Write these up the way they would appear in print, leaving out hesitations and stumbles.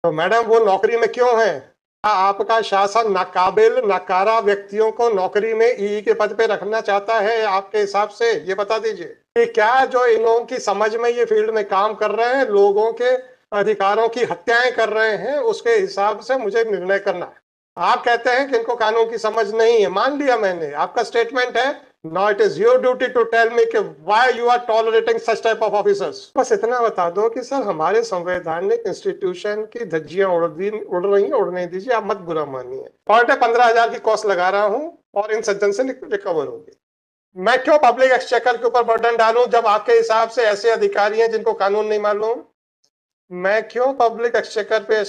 तो मैडम वो नौकरी में क्यों है? क्या आपका शासन नाकाबिल नकारा व्यक्तियों को नौकरी में ईई के पद पे रखना चाहता है आपके हिसाब से? ये बता दीजिए कि क्या जो इन लोगों की समझ में ये फील्ड में काम कर रहे हैं, लोगों के अधिकारों की हत्याएं कर रहे हैं, उसके हिसाब से मुझे निर्णय करना है। आप कहते हैं कि इनको कानून की समझ नहीं है, मान लिया मैंने, आपका स्टेटमेंट है। Now it is your duty to tell me कि why you are tolerating such type of officers। बस इतना बता दो कि सर हमारे संवैधानिक इंस्टीट्यूशन की धज्जियां उड़ रही हैं, उड़ने दीजिए, आप मत बुरा मानिए। पर डे 15,000 की कॉस्ट लगा रहा हूं और इन सज्जन से रिकवर होगी। मैं क्यों पब्लिक एक्सचेकर के ऊपर बर्डन डालूं जब आपके हिसाब से ऐसे अधिकारी हैं जिनको कानून नहीं मालूम? मैं क्यों पब्लिक एक्सचेकर पे?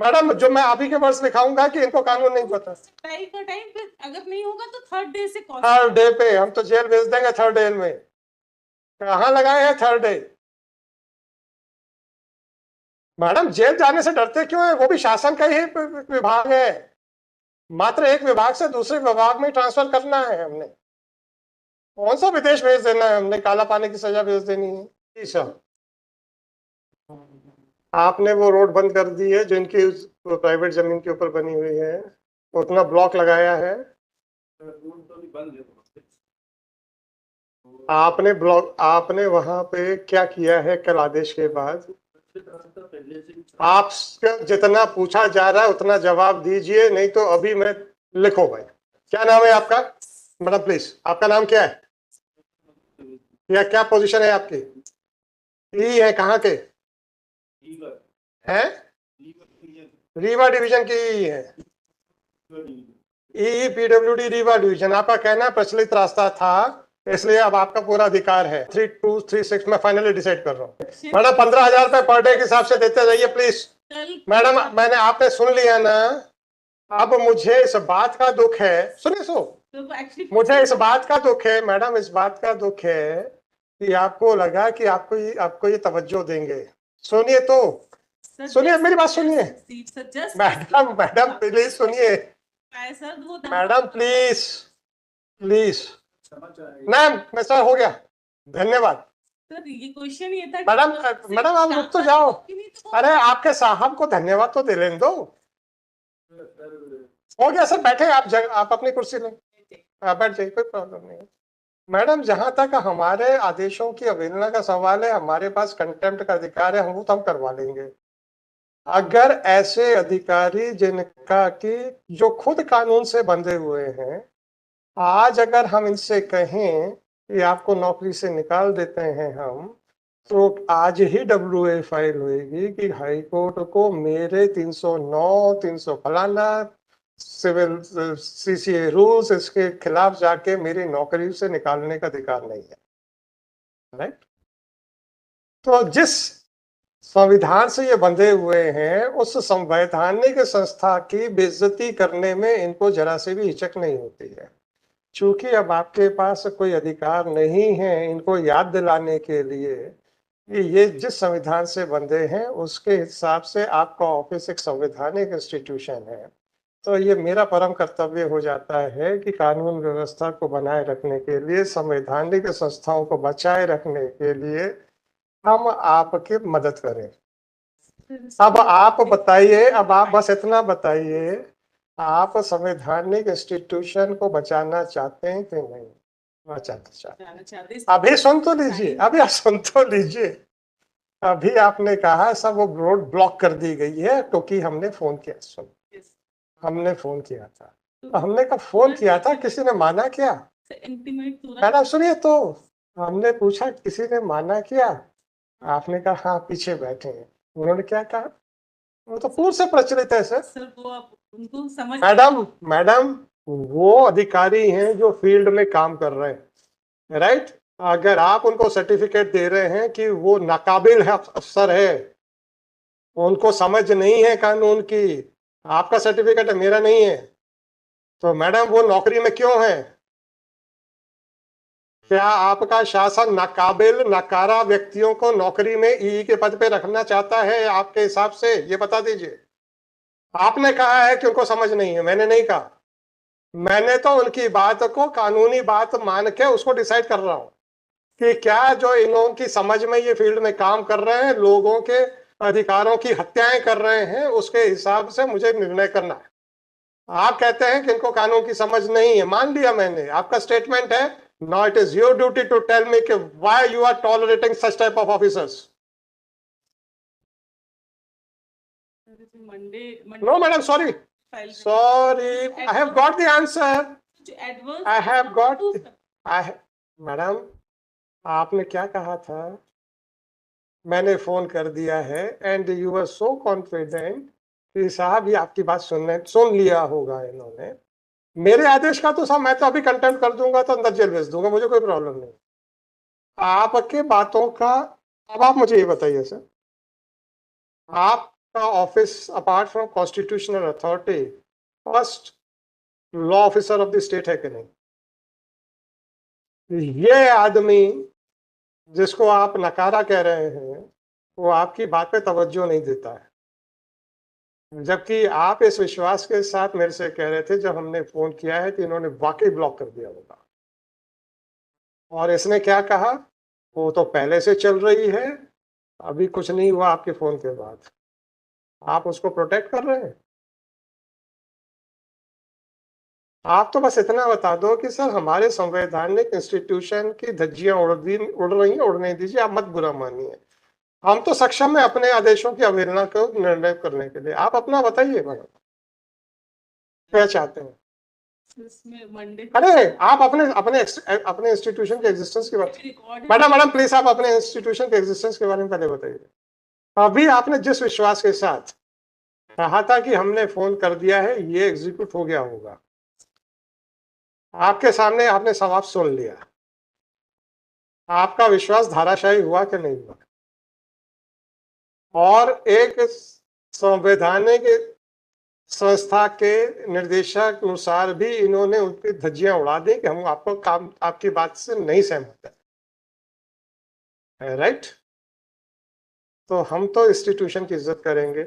मैडम जो मैं आप ही के वर्ड्स लिखाऊंगा कि इनको कानून नहीं पता। टाइम पे अगर नहीं होगा तो थर्ड डे से थर्ड डे पे हम तो जेल भेज देंगे। थर्ड डे में कहाँ लगाए हैं थर्ड डे? मैडम जेल जाने से डरते क्यों है? वो भी शासन का ही विभाग है। मात्र एक विभाग से दूसरे विभाग में ट्रांसफर करना है हमने। कौन सा विदेश भेज देना है हमने? काला पानी की सजा भेज देनी है? जी सर। आपने वो रोड बंद कर दी है जो इनकी प्राइवेट जमीन के ऊपर बनी हुई है, उतना ब्लॉक लगाया है आपने। ब्लॉक आपने वहां पे क्या किया है कल आदेश के बाद? आप जितना पूछा जा रहा है उतना जवाब दीजिए, नहीं तो अभी मैं लिखो भाई। क्या नाम है आपका? मैडम प्लीज, आपका नाम क्या है या क्या पोजीशन है आपकी? ई है कहाँ के हैं? रीवा डिवीजन की ई है। ई पीडब्ल्यूडी रीवा डिवीजन। आपका कहना प्रचलित रास्ता था, इसलिए अब आपका पूरा अधिकार है। 3236 में फाइनली डिसाइड कर रहा हूँ। मैडम 15,000 रुपए पर डे के हिसाब से देते रहिए प्लीज। मैडम मैंने आपने सुन लिया ना? अब मुझे इस बात का दुख है, सुनिए मुझे इस बात का दुख है मैडम, इस बात का दुख है कि आपको लगा कि आपको ये तवज्जो देंगे। सुनिए तो, सुनिए मेरी बात सुनिए। मैडम प्लीज सुनिए। Madam please please. मैम मैं सर हो गया, धन्यवाद। सर ये क्वेश्चन ये था मैडम आप रुक तो जाओ। अरे आपके साहब को धन्यवाद तो दे लेने दो। हो गया सर, बैठे आप अपनी कुर्सी लें, बैठ जाइए, कोई प्रॉब्लम नहीं है। मैडम जहां तक हमारे आदेशों की अवहेलना का सवाल है, हमारे पास कंटेम्प्ट का अधिकार है, हम वो तो हम करवा लेंगे। अगर ऐसे अधिकारी जिनका कि जो खुद कानून से बंधे हुए हैं, आज अगर हम इनसे कहें कि आपको नौकरी से निकाल देते हैं हम, तो आज ही डब्ल्यूए फाइल होगी कि हाई कोर्ट को मेरे 309 300 फलाना सिविल सीसीए रूल्स इसके खिलाफ जाके मेरी नौकरी से निकालने का अधिकार नहीं है। राइट? तो जिस संविधान से ये बंधे हुए हैं, उस संवैधानिक संस्था की बेइज्जती करने में इनको जरा से भी हिचक नहीं होती है। चूंकि अब आपके पास कोई अधिकार नहीं है इनको याद दिलाने के लिए कि ये जिस संविधान से बंधे हैं उसके हिसाब से आपका ऑफिस एक संवैधानिक इंस्टीट्यूशन है, तो ये मेरा परम कर्तव्य हो जाता है कि कानून व्यवस्था को बनाए रखने के लिए, संवैधानिक संस्थाओं को बचाए रखने के लिए हम आपकी मदद करें। अब आप बताइए, अब आप बस इतना बताइए, आप संवैधानिक इंस्टीट्यूशन को बचाना चाहते हैं कि नहीं बचाना चाहते? अभी सुन तो लीजिए, अभी आप सुन तो लीजिए। अभी आपने कहा सब वो रोड ब्लॉक कर दी गई है क्योंकि हमने फोन किया। सुन, हमने फोन किया था, तो हमने कब फोन किया था, किसी ने माना क्या? मैडम सुनिए तो, हमने पूछा किसी ने माना क्या? आपने कहा हाँ पीछे बैठे हैं। उन्होंने क्या कहा? वो तो पूर्व से प्रचलित है सर। वो आप उनको समझ। मैडम वो अधिकारी हैं जो फील्ड में काम कर रहे हैं, राइट? अगर आप उनको सर्टिफिकेट दे रहे हैं कि वो नाकाबिल है, अफसर है, उनको समझ नहीं है कानून की, आपका सर्टिफिकेट है मेरा नहीं है, तो मैडम वो नौकरी में क्यों है? क्या आपका शासन नाकाबिल नकारा व्यक्तियों को नौकरी में ईई के पद पे रखना चाहता है आपके हिसाब से? ये बता दीजिए। आपने कहा है कि उनको समझ नहीं है, मैंने नहीं कहा। मैंने तो उनकी बात को कानूनी बात मान के उसको डिसाइड कर रहा हूं कि क्या जो इन लोगों की समझ में ये फील्ड में काम कर रहे हैं, लोगों के अधिकारों की हत्याएं कर रहे हैं, उसके हिसाब से मुझे निर्णय करना है। आप कहते हैं कि इनको कानून की समझ नहीं है, मान लिया मैंने, आपका स्टेटमेंट है, now it is your duty to tell me कि why you are tolerating such type of officers. No, madam, sorry. Sorry, I have got the answer. I have got. Madam, आपने क्या कहा था? मैंने फोन कर दिया है and you were so confident कि साहब ये आपकी बात सुन लिया होगा इन्होंने। मेरे आदेश का तो साहब मैं तो अभी कंटेम्प्ट कर दूंगा, तो अंदर जेल भेज दूंगा, मुझे कोई प्रॉब्लम नहीं। आपके बातों का, अब आप मुझे ये बताइए सर, आपका office apart from constitutional authority first law officer of the state है कि नहीं? ये आदमी जिसको आप नकारा कह रहे हैं वो आपकी बात पे तवज्जो नहीं देता है, जबकि आप इस विश्वास के साथ मेरे से कह रहे थे जब हमने फोन किया है कि इन्होंने वाकई ब्लॉक कर दिया होगा। और इसने क्या कहा? वो तो पहले से चल रही है, अभी कुछ नहीं हुआ आपके फोन के बाद। आप उसको प्रोटेक्ट कर रहे हैं। आप तो बस इतना बता दो कि सर हमारे संवैधानिक इंस्टीट्यूशन की धज्जियां उड़ रही हैं, उड़ने दीजिए, आप मत बुरा मानिए। हम तो सक्षम है अपने आदेशों की अवहेलना को निर्णय करने के लिए। आप अपना बताइए मैडम, क्या चाहते हैं? अरे आप अपने अपने अपने इंस्टीट्यूशन के एग्जिस्टेंस की बात, मैडम प्लीज आप अपने इंस्टीट्यूशन के एग्जिस्टेंस के बारे में पहले बताइए। अभी आपने जिस विश्वास के साथ कहा था कि हमने फोन कर दिया है, ये एग्जीक्यूट हो गया होगा, आपके सामने आपने सवाब सुन लिया, आपका विश्वास धाराशायी हुआ कि नहीं हुआ? और एक संवैधानिक संस्था के निर्देशक अनुसार भी इन्होंने उनकी धज्जियां उड़ा दी कि हम आपको आपकी बात से नहीं सहमत है, राइट? तो हम तो इंस्टीट्यूशन की इज्जत करेंगे।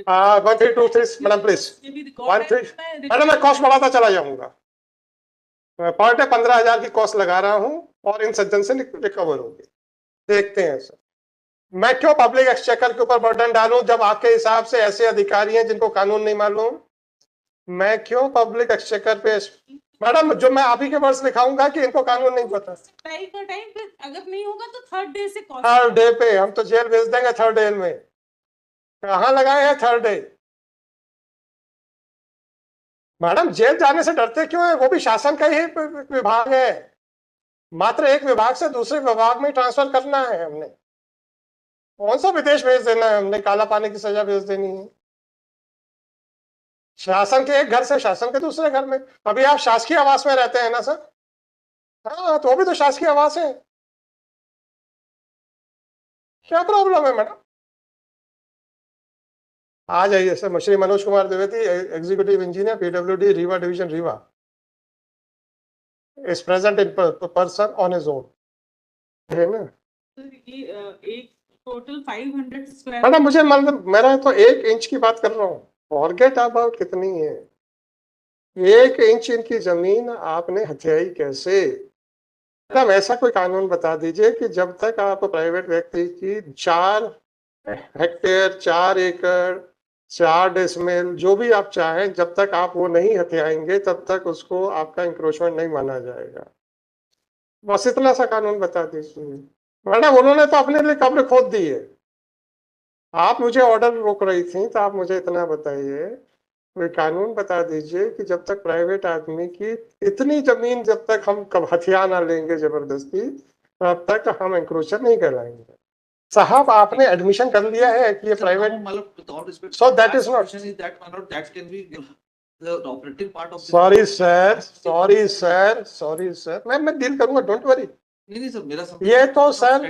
1 3 2 3 मैडम प्लीज 1 3 मैडम मैं कॉस्ट बढ़ाता चला जाऊंगा। पर डे 15,000 की कॉस्ट लगा रहा हूं और इन सज्जन से रिकवर होगी। देखते हैं सर, मैं क्यों पब्लिक एक्सचेकर के ऊपर बर्डन डालूं जब आपके हिसाब से ऐसे अधिकारी हैं जिनको कानून नहीं मालूम? मैं क्यों पब्लिक एक्सचेकर पे, मैडम जो मैं आप ही के वर्ड्स लिखाऊंगा कि इनको कानून नहीं पता। टाइम पे अगर नहीं होगा तो थर्ड डे से थर्ड डे पे हम तो जेल भेज देंगे। थर्ड डे में कहाँ लगाए हैं थर्ड डे? मैडम जेल जाने से डरते क्यों है? वो भी शासन का ही विभाग है, मात्र एक विभाग से दूसरे विभाग में ट्रांसफर करना है हमने। कौन सा विदेश भेज देना है हमने? काला पानी की सजा भेज देनी है? शासन के एक घर से शासन के दूसरे घर में। अभी आप शासकीय आवास में रहते हैं ना सर? हाँ, तो वो भी तो शासकीय आवास है। क्या प्रॉब्लम है मैडम? आ जाइए sir. Shri Manoj Kumar Dwivedi, executive engineer, PWD, Rewa division, Rewa, is present in person on his own, है ना? एक टोटल 500 स्क्वायर। मैडम मुझे मतलब मेरा तो 1 इंच की बात कर रहा हूँ, फॉरगेट अबाउट कितनी है। 1 इंच इनकी जमीन आपने हथियाई कैसे? मैडम ऐसा कोई कानून बता दीजिए कि जब तक आप प्राइवेट व्यक्ति की 4 हेक्टेयर, 4 एकड़, 4 डेसिमल जो भी आप चाहें, जब तक आप वो नहीं हथियाएंगे तब तक उसको आपका इंक्रोचमेंट नहीं माना जाएगा। बस इतना सा कानून बता दीजिए। मैडम उन्होंने तो अपने लिए कब्र खोद दी है, आप मुझे ऑर्डर रोक रही थी, तो आप मुझे इतना बताइए, कोई कानून बता दीजिए कि जब तक प्राइवेट आदमी की इतनी जमीन, जब तक हम कब हथियार ना लेंगे जबरदस्ती, तब तक हम इंक्रोचर नहीं कहलाएंगे। साहब आपने एडमिशन कर लिया है कि ये private, so that is not, sorry sir, sorry sir, sorry sir, मैं डील करूंगा, डोंट वरी। नहीं सर, मेरा ये तो सर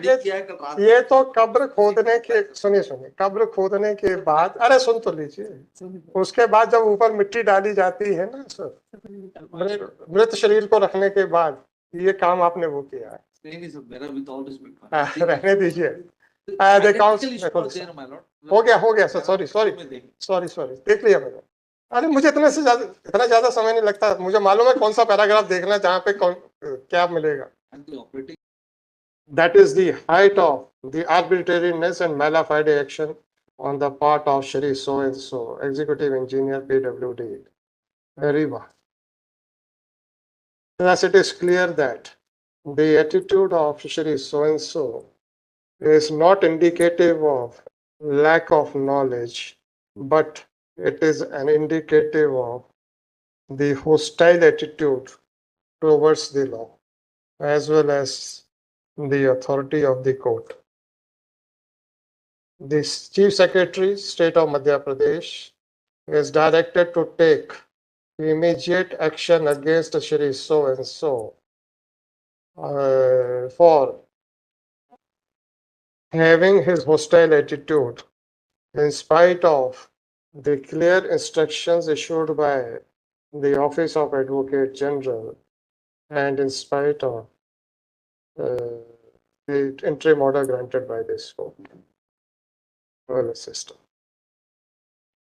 ये तो कब्र खोदने के, सुनिए कब्र खोदने के बाद, अरे सुन तो लीजिए, उसके बाद जब ऊपर मिट्टी डाली जाती है ना सर, मृत शरीर को रखने के बाद, ये काम आपने वो किया है। नहीं सर, मेरा विद ऑल रिस्पेक्ट रहने दीजिए। हो गया sir, sorry sorry sorry sorry, देख लिया मैंने। अरे मुझे इतना ज्यादा समय नहीं लगता, मुझे मालूम है कौन सा पैराग्राफ देखना है जहाँ पे क्या मिलेगा। that is the height of the arbitrariness and malafide action on the part of Shri so and so, executive engineer PWD. Arriva. Thus, it is clear that the attitude of Shri so and so is not indicative of lack of knowledge, but it is an indicative of the hostile attitude towards the law as well as the authority of the court. The Chief Secretary, State of Madhya Pradesh, is directed to take immediate action against Shri so and so for having his hostile attitude in spite of the clear instructions issued by the Office of Advocate General and in spite of the interim order granted by this court. Well, system.